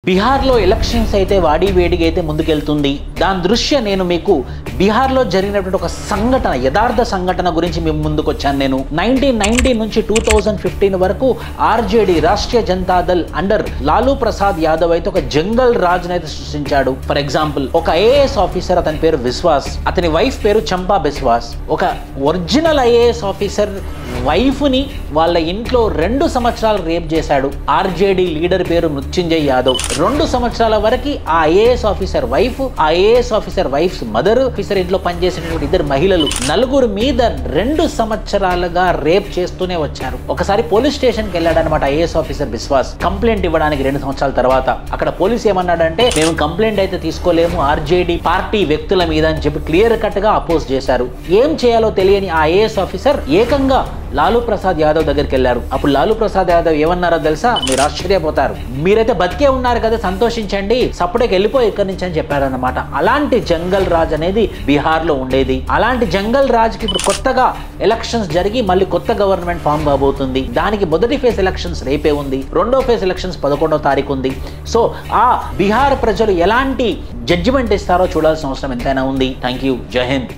బీహార్లో ఎలక్షన్స్ అయితే వాడి వేడిగా అయితే ముందుకెళ్తుంది. దాని దృష్ట్యా నేను మీకు బీహార్లో జరిగినటువంటి ఒక సంఘటన, యథార్థ సంఘటన గురించి మేము ముందుకు వచ్చాను. నేను 1990 నుంచి 2015 వరకు ఆర్జేడీ రాష్ట్రీయ జనతాదళ్ అండర్ లాలూ ప్రసాద్ యాదవ్ అయితే ఒక జంగల్ రాజ్ అయితే సృష్టించాడు. ఫర్ ఎగ్జాంపుల్, ఒక ఐఏఎస్ ఆఫీసర్, అతని పేరు విశ్వాస్, అతని వైఫ్ పేరు చంపా బిశ్వాస్. ఒక ఒరిజినల్ ఐఏఎస్ ఆఫీసర్ వైఫ్ ని వాళ్ళ ఇంట్లో 2 సంవత్సరాలు రేప్ చేశాడు. ఆర్జేడీ లీడర్ పేరు మృత్యుంజయ్ యాదవ్. 2 సంవత్సరాల వరకు ఆ ఐఏఎస్ ఆఫీసర్ వైఫ్, ఆ IAS officer wife's mother, officer ఇంట్లో పనిచేసేటటువంటి 2 మహిళలు, 4 మీద 2 సంవత్సరాలుగా రేప్ చేస్తూనే వచ్చారు. ఒకసారి పోలీస్ స్టేషన్కి వెళ్ళాడు అనమాట ఐఏఎస్ ఆఫీసర్ బిశ్వాస్, కంప్లైంట్ ఇవ్వడానికి 2 సంవత్సరాల తర్వాత. అక్కడ పోలీస్ ఏమన్నాడంటే, మేము కంప్లైంట్ అయితే తీసుకోలేము ఆర్జేడీ పార్టీ వ్యక్తుల మీద అని చెప్పి క్లియర్ కట్ గా అపోజ్ చేశారు. ఏం చేయాలో తెలియని ఆ ఐఏఎస్ ఆఫీసర్ ఏకంగా లాలూ ప్రసాద్ యాదవ్ దగ్గరికి వెళ్ళారు. అప్పుడు లాలూ ప్రసాద్ యాదవ్ ఏమన్నారో తెలుసా? మీరు ఆశ్చర్యపోతారు. మీరైతే బతికే ఉన్నారు కదా, సంతోషించండి, సప్పుడేకి వెళ్ళిపోయి ఇక్కడి నుంచి అని చెప్పారన్నమాట. అలాంటి జంగల్ రాజ్ అనేది బీహార్ లో ఉండేది. అలాంటి జంగల్ రాజ్ కి ఇప్పుడు కొత్తగా ఎలక్షన్స్ జరిగి మళ్ళీ కొత్త గవర్నమెంట్ ఫామ్ కాబోతుంది. దానికి మొదటి ఫేజ్ ఎలక్షన్స్ రేపే ఉంది, రెండో ఫేజ్ ఎలక్షన్స్ 11వ తారీఖు ఉంది. సో ఆ బీహార్ ప్రజలు ఎలాంటి జడ్జిమెంట్ ఇస్తారో చూడాల్సిన అవసరం ఎంతైనా ఉంది. Thank you. జై హింద్.